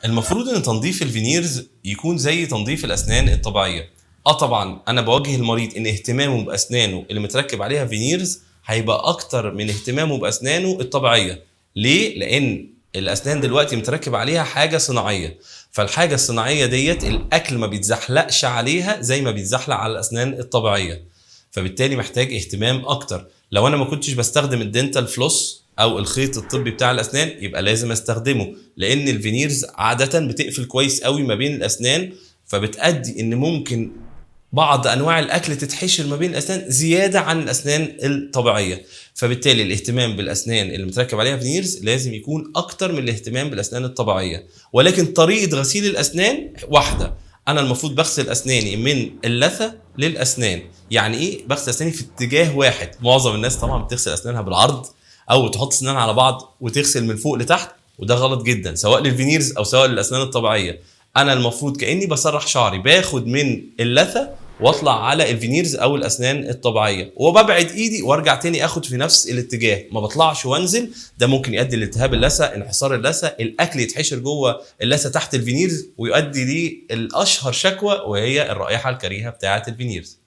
المفروض ان تنظيف الفينيرز يكون زي تنظيف الاسنان الطبيعيه. طبعا انا بوجه المريض ان اهتمامه باسنانه اللي متركب عليها فينيرز هيبقى اكتر من اهتمامه باسنانه الطبيعيه. ليه؟ لان الاسنان دلوقتي متركب عليها حاجه صناعيه، فالحاجه الصناعيه ديت الاكل ما بيتزحلقش عليها زي ما بيتزحلق على الاسنان الطبيعيه، فبالتالي محتاج اهتمام اكتر. لو انا ما كنتش بستخدم الدنتال فلوس او الخيط الطبي بتاع الاسنان يبقى لازم استخدمه، لان الفينيرز عاده بتقفل كويس قوي ما بين الاسنان، فبتأدي ان ممكن بعض انواع الاكل تتحشر ما بين الاسنان زياده عن الاسنان الطبيعيه. فبالتالي الاهتمام بالاسنان اللي متركب عليها فينيرز لازم يكون اكتر من الاهتمام بالاسنان الطبيعيه. ولكن طريقه غسيل الاسنان واحده. انا المفروض بغسل اسناني من اللثه للاسنان. يعني ايه بغسل اسناني في اتجاه واحد؟ معظم الناس طبعا بتغسل اسنانها بالعرض او تحط اسنانها على بعض وتغسل من فوق لتحت، وده غلط جدا سواء للفينيرز او سواء للاسنان الطبيعيه. انا المفروض كاني بسرح شعري، باخد من اللثه واطلع على الفينيرز او الاسنان الطبيعيه، وببعد ايدي وارجع تاني اخد في نفس الاتجاه، ما بطلعش وانزل. ده ممكن يؤدي لالتهاب اللثه، انحسار اللثه، الاكل يتحشر جوه اللثه تحت الفينيرز، ويؤدي للاشهر شكوى وهي الرائحه الكريهه بتاعه الفينيرز.